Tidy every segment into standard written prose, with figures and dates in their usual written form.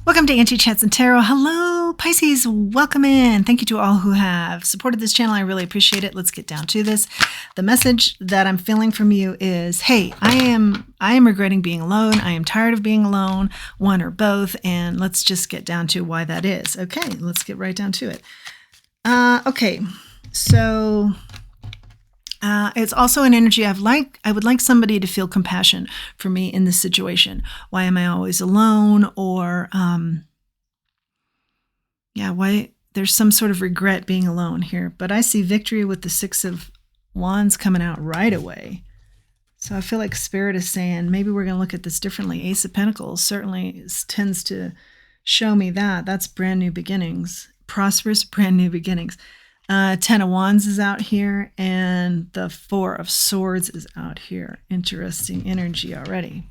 Welcome to Angie Chats and Tarot. Hello, Pisces. Welcome in. Thank you to all who have supported this channel. I really appreciate it. Let's get down to this. The message that I'm feeling from you is, hey, I am regretting being alone. I am tired of being alone, one or both. And let's just get down to why that is. Okay, let's get right down to it. Okay, so it's also an energy I would like somebody to feel compassion for me in this situation. Why am I always alone? Or, why there's some sort of regret being alone here. But I see victory with the Six of Wands coming out right away. So I feel like Spirit is saying, maybe we're going to look at this differently. Ace of Pentacles certainly tends to show me that. That's brand new beginnings. Prosperous, brand new beginnings. Ten of Wands is out here, and the Four of Swords is out here. Interesting energy already.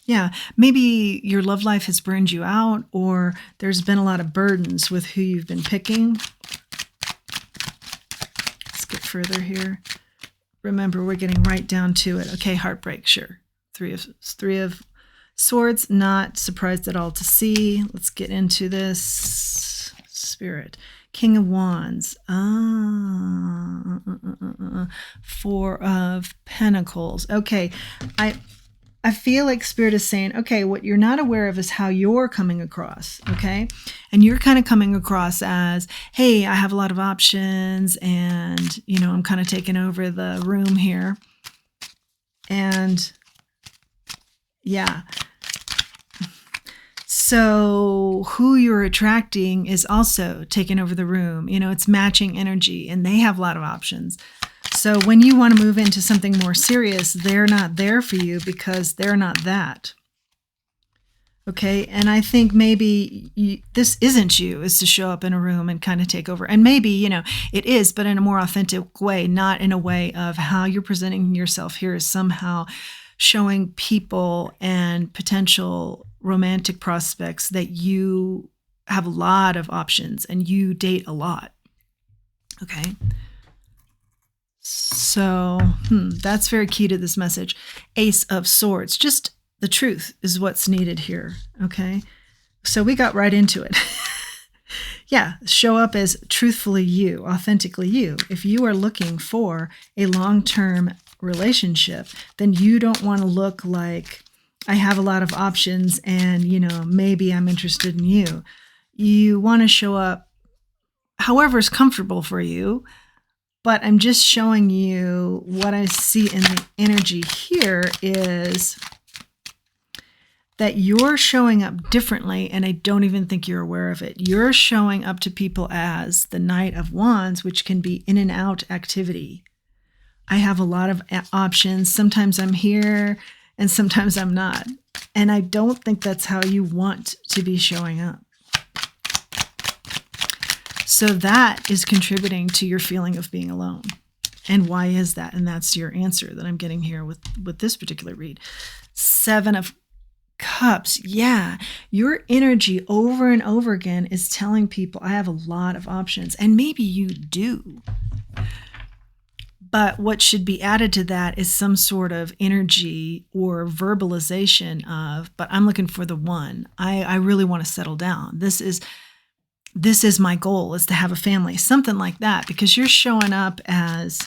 Yeah, maybe your love life has burned you out, or there's been a lot of burdens with who you've been picking. Let's get further here. Remember, we're getting right down to it. Okay, heartbreak, sure. Three of Swords, not surprised at all to see. Let's get into this. Spirit. King of Wands. Four of Pentacles. Okay, I feel like Spirit is saying, okay, what you're not aware of is how you're coming across, okay? And you're kind of coming across as, hey, I have a lot of options and, I'm kind of taking over the room here. And yeah. So who you're attracting is also taking over the room. It's matching energy and they have a lot of options. So when you want to move into something more serious, they're not there for you because they're not that. Okay. And I think maybe this isn't you, is to show up in a room and kind of take over. And maybe, it is, but in a more authentic way, not in a way of how you're presenting yourself here is somehow showing people and potential romantic prospects that you have a lot of options and you date a lot. Okay. So that's very key to this message. Ace of Swords, just the truth is what's needed here. Okay. So we got right into it. Yeah. Show up as truthfully you, authentically you. If you are looking for a long-term relationship, then you don't want to look like I have a lot of options and, maybe I'm interested in you. You want to show up however is comfortable for you. But I'm just showing you what I see in the energy here is that you're showing up differently, and I don't even think you're aware of it. You're showing up to people as the Knight of Wands, which can be in and out activity. I have a lot of options. Sometimes I'm here and sometimes I'm not. And I don't think that's how you want to be showing up. So that is contributing to your feeling of being alone. And why is that? And that's your answer that I'm getting here with this particular read. Seven of Cups. Yeah, your energy over and over again is telling people I have a lot of options. And maybe you do. But what should be added to that is some sort of energy or verbalization of, but I'm looking for the one. I really want to settle down. This is my goal, is to have a family, something like that, because you're showing up as,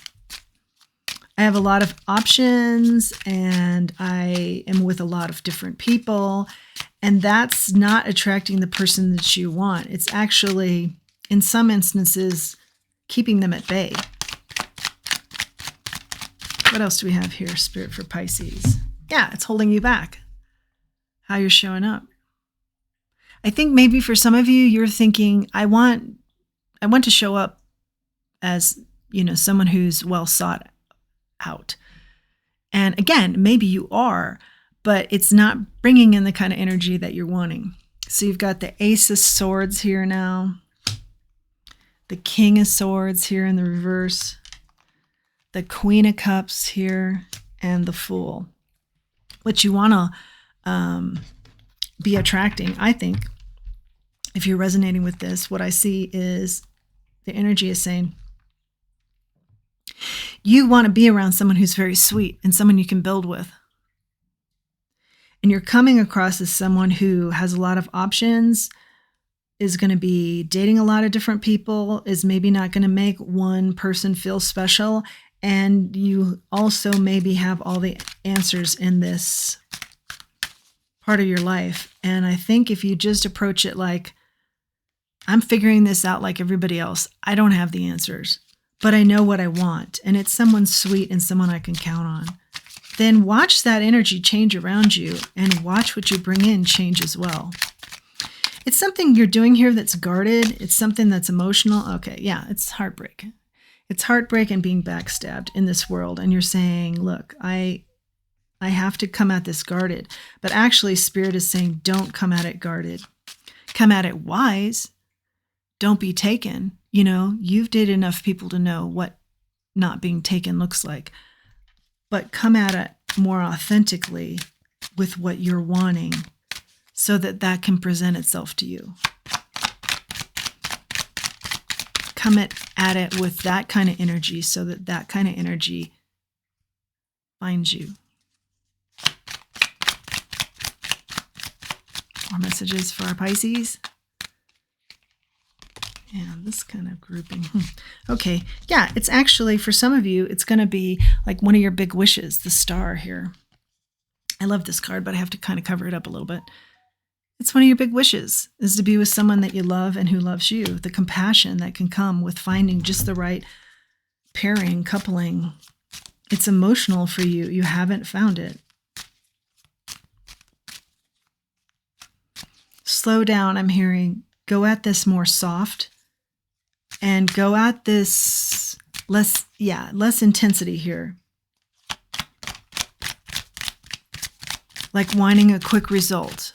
I have a lot of options and I am with a lot of different people, and that's not attracting the person that you want. It's actually, in some instances, keeping them at bay. What else do we have here, Spirit, for Pisces? Yeah, it's holding you back, how you're showing up. I think maybe for some of you, you're thinking, I want to show up as, someone who's well sought out. And again, maybe you are, but it's not bringing in the kind of energy that you're wanting. So you've got the Ace of Swords here now, the King of Swords here in the reverse, the Queen of Cups here, and the Fool. What you want to be attracting, I think, if you're resonating with this, what I see is the energy is saying, You want to be around someone who's very sweet and someone you can build with. And you're coming across as someone who has a lot of options, is going to be dating a lot of different people, is maybe not going to make one person feel special. And you also maybe have all the answers in this part of your life. And I think if you just approach it like, I'm figuring this out like everybody else, I don't have the answers, but I know what I want. And it's someone sweet and someone I can count on. Then watch that energy change around you and watch what you bring in change as well. It's something you're doing here that's guarded. It's something that's emotional. Okay, yeah, it's heartbreak. It's heartbreak and being backstabbed in this world. And you're saying, look, I have to come at this guarded. But actually, Spirit is saying, don't come at it guarded. Come at it wise. Don't be taken. You know, you've dated enough people to know what not being taken looks like. But come at it more authentically with what you're wanting so that that can present itself to you. Come at it with that kind of energy so that that kind of energy finds you. More messages for our Pisces. Yeah, this kind of grouping. Okay. Yeah, it's actually, for some of you, it's going to be like one of your big wishes, the star here. I love this card, but I have to kind of cover it up a little bit. It's one of your big wishes, is to be with someone that you love and who loves you. The compassion that can come with finding just the right pairing, coupling. It's emotional for you. You haven't found it. Slow down, I'm hearing. Go at this more soft. And go at this less intensity here. Like wanting a quick result.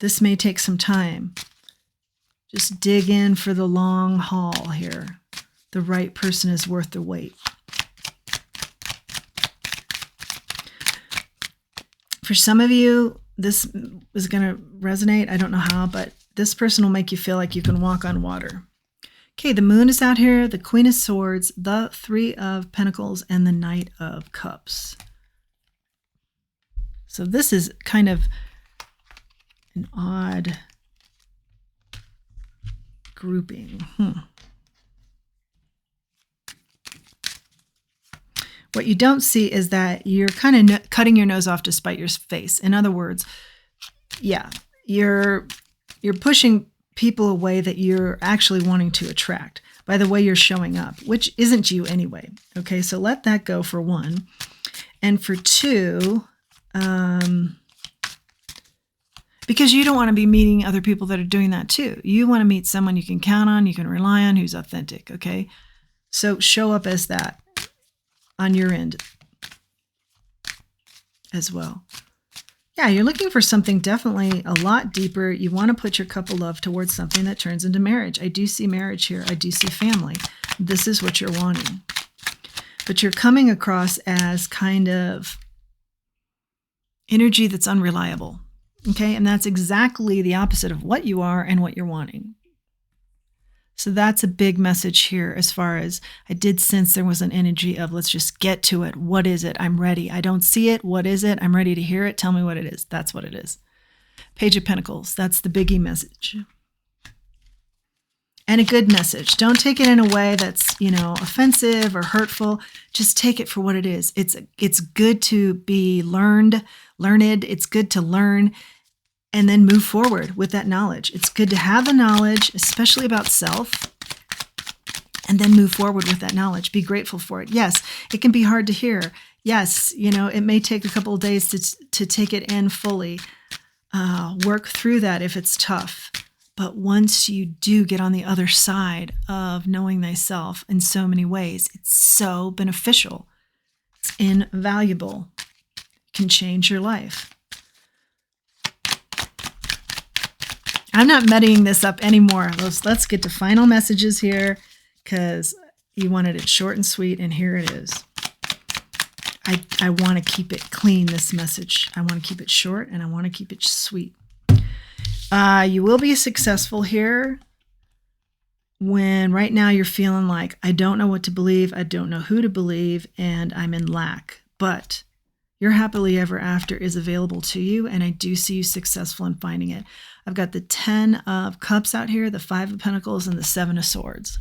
This may take some time. Just dig in for the long haul here. The right person is worth the wait. For some of you, this is going to resonate. I don't know how, but this person will make you feel like you can walk on water. Okay, the moon is out here, the Queen of Swords, the Three of Pentacles, and the Knight of Cups. So this is kind of an odd grouping. What you don't see is that you're kind of cutting your nose off to spite your face. In other words, yeah, you're pushing people away that you're actually wanting to attract by the way you're showing up, which isn't you anyway. Okay, so let that go for one. And for two, because you don't want to be meeting other people that are doing that too. You want to meet someone you can count on, you can rely on, who's authentic, okay? So show up as that on your end as well. Yeah, you're looking for something definitely a lot deeper. You want to put your cup of love towards something that turns into marriage. I do see marriage here. I do see family. This is what you're wanting. But you're coming across as kind of energy that's unreliable. Okay, and that's exactly the opposite of what you are and what you're wanting. So that's a big message here as far as I did sense there was an energy of let's just get to it. What is it? I'm ready. I don't see it. What is it? I'm ready to hear it. Tell me what it is. That's what it is. Page of Pentacles. That's the biggie message. And a good message. Don't take it in a way that's, offensive or hurtful. Just take it for what it is. It's good to be learned. It's good to learn and then move forward with that knowledge. It's good to have the knowledge, especially about self, and then move forward with that knowledge. Be grateful for it. Yes, it can be hard to hear. Yes, it may take a couple of days to take it in fully. Work through that if it's tough. But once you do get on the other side of knowing thyself in so many ways, it's so beneficial. It's invaluable. It can change your life. I'm not muddying this up anymore. Let's get to final messages here because you wanted it short and sweet, and here it is. I want to keep it clean, this message. I want to keep it short, and I want to keep it sweet. You will be successful here. when right now you're feeling like, I don't know what to believe, I don't know who to believe, and I'm in lack. But your happily ever after is available to you, and I do see you successful in finding it. I've got the 10 of Cups out here, the 5 of Pentacles, and the 7 of Swords.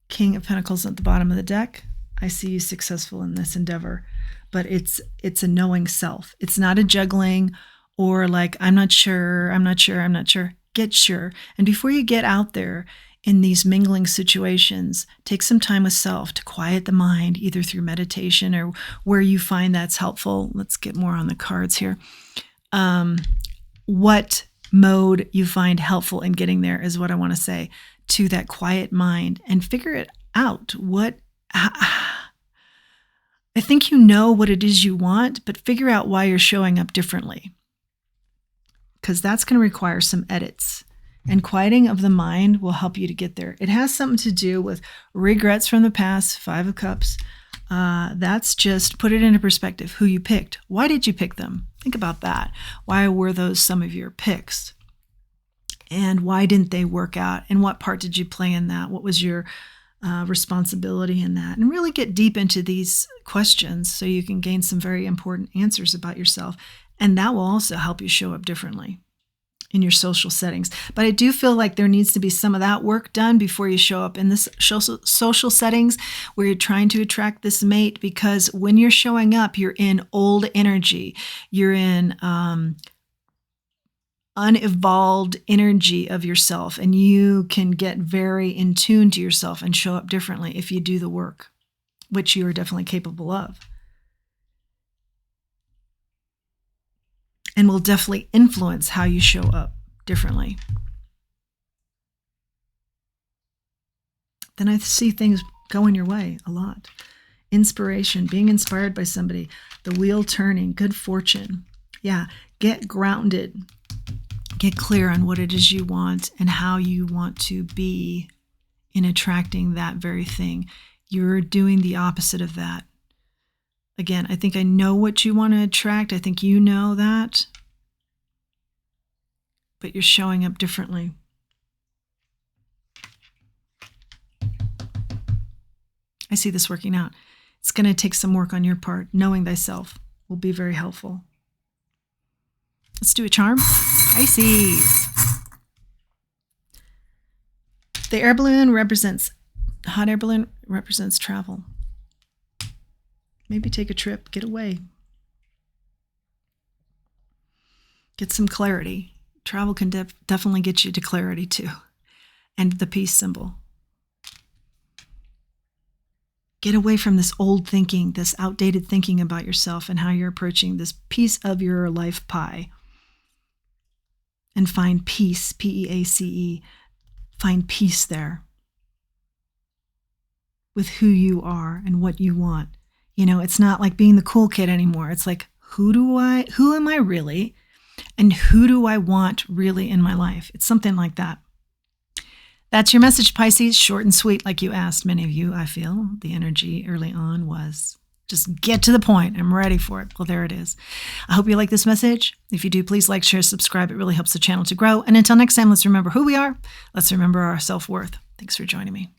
King of Pentacles at the bottom of the deck. I see you successful in this endeavor, but it's a knowing self. It's not a juggling or like, I'm not sure. Get sure. And before you get out there in these mingling situations, take some time with self to quiet the mind, either through meditation or where you find that's helpful. Let's get more on the cards here. What mode you find helpful in getting there is what I want to say, to that quiet mind, and figure it out. I think you know what it is you want, but figure out why you're showing up differently, because that's going to require some edits. And quieting of the mind will help you to get there. It has something to do with regrets from the past, 5 of Cups. That's just put it into perspective, who you picked. Why did you pick them? Think about that. Why were those some of your picks? And why didn't they work out? And what part did you play in that? What was your responsibility in that? And really get deep into these questions so you can gain some very important answers about yourself. And that will also help you show up differently in your social settings. But I do feel like there needs to be some of that work done before you show up in this social settings where you're trying to attract this mate, because when you're showing up, you're in old energy. You're in unevolved energy of yourself, and you can get very in tune to yourself and show up differently if you do the work, which you are definitely capable of. And will definitely influence how you show up differently. Then I see things going your way a lot. Inspiration, being inspired by somebody, the wheel turning, good fortune. Yeah, get grounded. Get clear on what it is you want and how you want to be in attracting that very thing. You're doing the opposite of that. Again, I think I know what you want to attract. I think you know that. But you're showing up differently. I see this working out. It's going to take some work on your part. Knowing thyself will be very helpful. Let's do a charm. Pisces. The air balloon represents, hot air balloon represents travel. Maybe take a trip, get away. Get some clarity. Travel can definitely get you to clarity too. And the peace symbol. Get away from this old thinking, this outdated thinking about yourself and how you're approaching this piece of your life pie. And find peace, P-E-A-C-E. Find peace there with who you are and what you want. You know, it's not like being the cool kid anymore. It's like, who am I really? And who do I want really in my life? It's something like that. That's your message, Pisces. Short and sweet, like you asked. Many of you, I feel, the energy early on was just get to the point. I'm ready for it. Well, there it is. I hope you like this message. If you do, please like, share, subscribe. It really helps the channel to grow. And until next time, let's remember who we are. Let's remember our self-worth. Thanks for joining me.